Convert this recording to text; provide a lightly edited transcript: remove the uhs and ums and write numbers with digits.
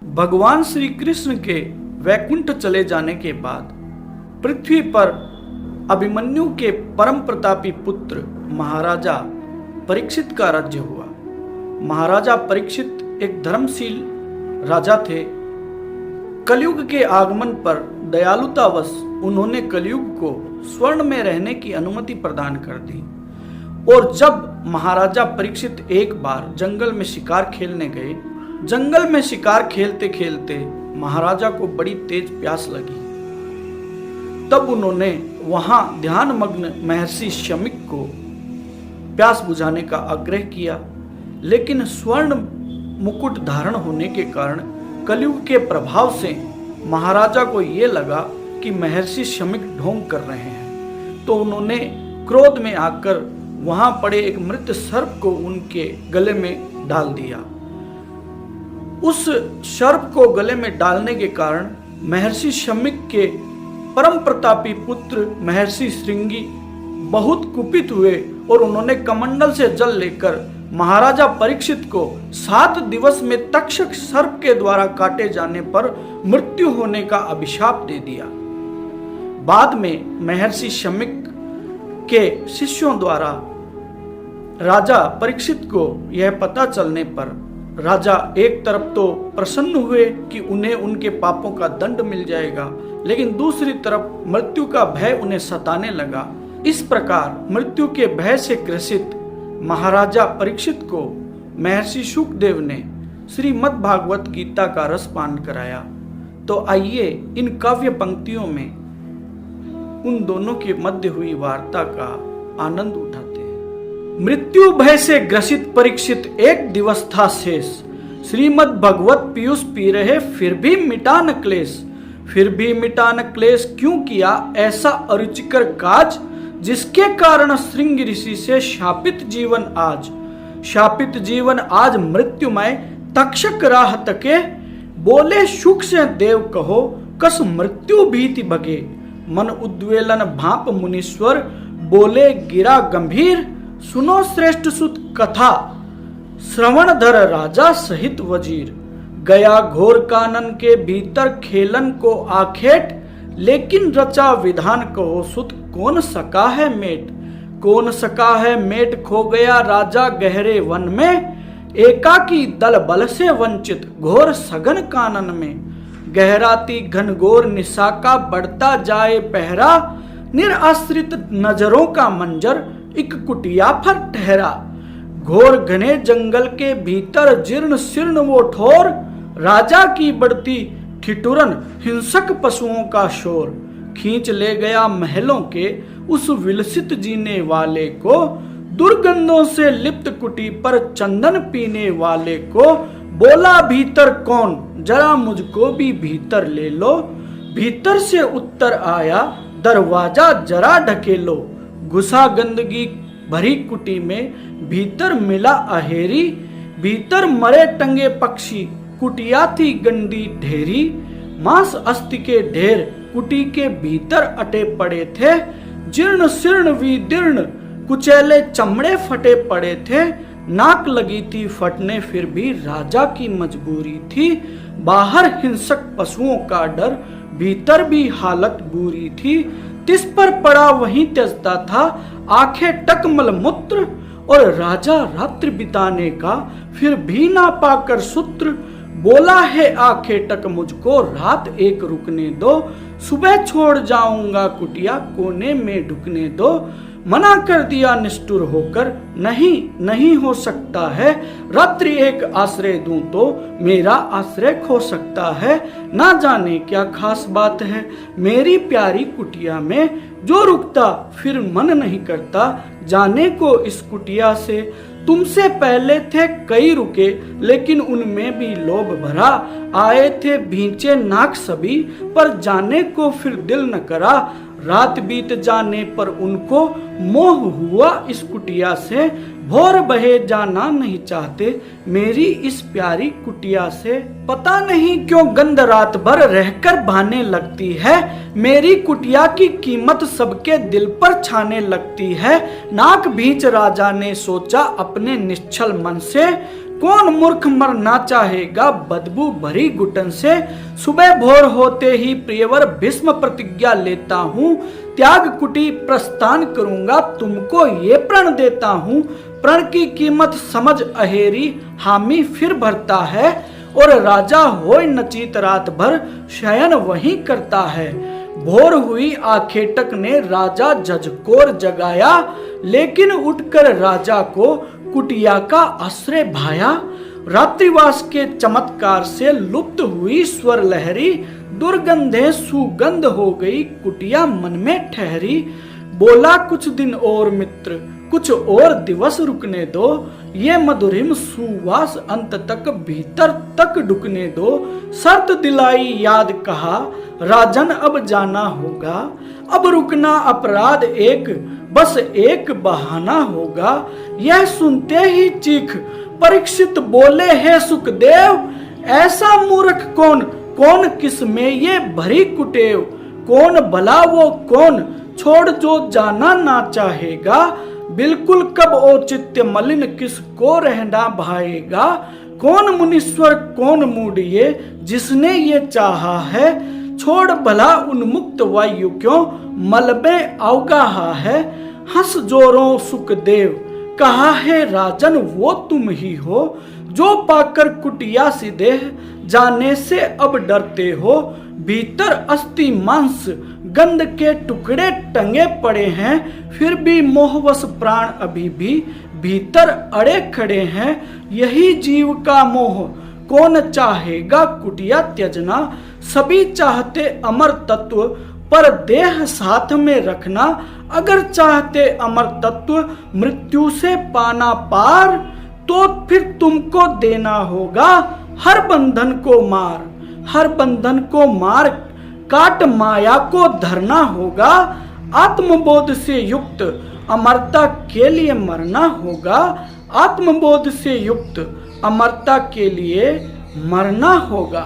भगवान श्री कृष्ण के वैकुंठ चले जाने के बाद पृथ्वी पर अभिमन्यु के परम प्रतापी पुत्र महाराजा परीक्षित का राज्य हुआ। महाराजा परीक्षित एक धर्मशील राजा थे। कलयुग के आगमन पर दयालुतावश उन्होंने कलयुग को स्वर्ण में रहने की अनुमति प्रदान कर दी। और जब महाराजा परीक्षित एक बार जंगल में शिकार खेलने गए, जंगल में शिकार खेलते खेलते महाराजा को बड़ी तेज प्यास लगी। तब उन्होंने वहां ध्यान मग्न महर्षि शमीक को प्यास बुझाने का आग्रह किया, लेकिन स्वर्ण मुकुट धारण होने के कारण कलयुग के प्रभाव से महाराजा को यह लगा कि महर्षि शमीक ढोंग कर रहे हैं। तो उन्होंने क्रोध में आकर वहां पड़े एक मृत सर्प को उनके गले में डाल दिया। उस सर्प को गले में डालने के कारण महर्षि शमीक के परम प्रतापी पुत्र महर्षि श्रृंगी बहुत कुपित हुए और उन्होंने कमंडल से जल लेकर महाराजा परीक्षित को 7 दिवस में तक्षक सर्प के द्वारा काटे जाने पर मृत्यु होने का अभिशाप दे दिया। बाद में महर्षि शमीक के शिष्यों द्वारा राजा परीक्षित को यह पता चलने पर राजा एक तरफ तो प्रसन्न हुए कि उन्हें उनके पापों का दंड मिल जाएगा, लेकिन दूसरी तरफ मृत्यु का भय उन्हें सताने लगा। इस प्रकार मृत्यु के भय से ग्रसित महाराजा परीक्षित को महर्षि शुकदेव ने श्रीमद् भागवत गीता का रसपान कराया। तो आइए इन काव्य पंक्तियों में उन दोनों के मध्य हुई वार्ता का आनंद उठाते हैं। मृत्यु भय से ग्रसित परीक्षित एक दिवस था शेष, श्रीमद् भगवत पीयूष पी रहे फिर भी मिटा न क्लेश। फिर भी मिटा न क्लेश क्यों किया ऐसा अरुचिकर काज, जिसके कारण श्रृंग ऋषि से शापित जीवन आज। शापित जीवन आज मृत्युमय तक्षक राह तके, बोले सुख से देव कहो कस मृत्यु भीति भगे। मन उद्वेलन भाप मुनीश्वर बोले गिरा गंभीर, सुनो श्रेष्ठ सुत कथा श्रवण धर राजा सहित वजीर। गया घोर कानन के भीतर खेलन को आखेट, लेकिन रचा विधान कहो सुत कौन सका है मेट। कौन सका है मेट खो गया राजा गहरे वन में, एकाकी दल बल से वंचित घोर सघन कानन में। गहराती घनघोर निशा का बढ़ता जाए पहरा, निराश्रित नजरों का मंजर एक कुटिया पर ठहरा। घोर घने जंगल के भीतर जीर्ण शीर्ण वो ठोर, राजा की बढ़ती ठिठुरन हिंसक पशुओं का शोर। खींच ले गया महलों के उस विलसित जीने वाले को, दुर्गंधों से लिप्त कुटी पर चंदन पीने वाले को। बोला भीतर कौन जरा मुझको भी भीतर ले लो, भीतर से उत्तर आया दरवाजा जरा ढकेलो। घुसा गंदगी भरी कुटी में भीतर मिला अहेरी, भीतर मरे टंगे पक्षी कुटिया थी गंदी ढेरी। मांस अस्थि के ढेर कुटी के भीतर अटे पड़े थे, जीर्ण शीर्ण विदीर्ण कुचैले चमड़े फटे पड़े थे। नाक लगी थी फटने फिर भी राजा की मजबूरी थी, बाहर हिंसक पशुओं का डर भीतर भी हालत बुरी थी। तिस पर पड़ा वहीं त्यजता था आंखें टकमल मूत्र, और राजा रात्रि बिताने का फिर भी ना पाकर सूत्र। बोला है आंखें टक मुझको रात एक रुकने दो, सुबह छोड़ जाऊंगा कुटिया कोने में ढुकने दो। मना कर दिया निष्ठुर होकर नहीं नहीं हो सकता है, रात्रि एक आश्रय दूं तो मेरा आश्रय खो सकता है। ना जाने क्या खास बात है मेरी प्यारी कुटिया में, जो रुकता फिर मन नहीं करता जाने को इस कुटिया से। तुमसे पहले थे कई रुके लेकिन उनमें भी लोभ भरा, आए थे भींचे नाक सभी पर जाने को फिर दिल न करा। रात बीत जाने पर उनको मोह हुआ इस कुटिया से, भोर बहे जाना नहीं चाहते मेरी इस प्यारी कुटिया से। पता नहीं क्यों गंध रात भर रहकर बहाने लगती है, मेरी कुटिया की कीमत सबके दिल पर छाने लगती है। नाक भींच राजा ने सोचा अपने निश्चल मन से, कौन मूर्ख मरना चाहेगा बदबू भरी घुटन से। सुबह भोर होते ही प्रियवर भीष्म प्रतिज्ञा लेता हूँ, त्याग कुटी प्रस्थान करूंगा, तुमको ये प्रण देता हूँ। प्रण की कीमत समझ अहेरी, हामी फिर भरता है, और राजा होय नचित रात भर शयन वहीं करता है। भोर हुई आखेटक ने राजा जजकोर जगाया, लेकिन उठकर राजा को कुटिया का आश्रय भाया। रात्रिवास के चमत्कार से लुप्त हुई स्वर लहरी, दुर्गंधे सुगंध हो गई कुटिया मन में ठहरी। बोला कुछ दिन और मित्र, कुछ और दिवस रुकने दो, ये मधुरिम सुवास अंत तक भीतर तक ढुकने दो। शर्त दिलाई याद कहा, राजन अब जाना होगा, अब रुकना अपराध एक, बस एक बहाना होगा। यह सुनते ही चीख परीक्षित बोले है सुखदेव, ऐसा मूर्ख कौन, कौन किस में ये भरी कुटेव। कौन भला वो कौन, छोड़ जो जाना ना चाहेगा, बिल्कुल कब औचित्य मलिन किसको रहना भाएगा। कौन मुनीश्वर कौन मूढ़ ये, जिसने ये चाहा है, छोड़ भला उन्मुक्त वायु क्यों मलबे अवगाहा है। हंस जोरों सुखदेव कहा है राजन वो तुम ही हो, जो पाकर कुटिया सिदेह जाने से अब डरते हो। भीतर अस्थि मांस गंध के टुकड़े टंगे पड़े हैं, फिर भी मोहवश प्राण अभी भी भीतर अड़े खड़े हैं। यही जीव का मोह कौन चाहेगा कुटिया त्यजना, सभी चाहते अमर तत्व पर देह साथ में रखना। अगर चाहते अमर तत्व मृत्यु से पाना पार, तो फिर तुमको देना होगा हर बंधन को मार। हर बंधन को मार काट माया को धरना होगा, आत्मबोध से युक्त अमरता के लिए मरना होगा। आत्मबोध से युक्त अमरता के लिए मरना होगा।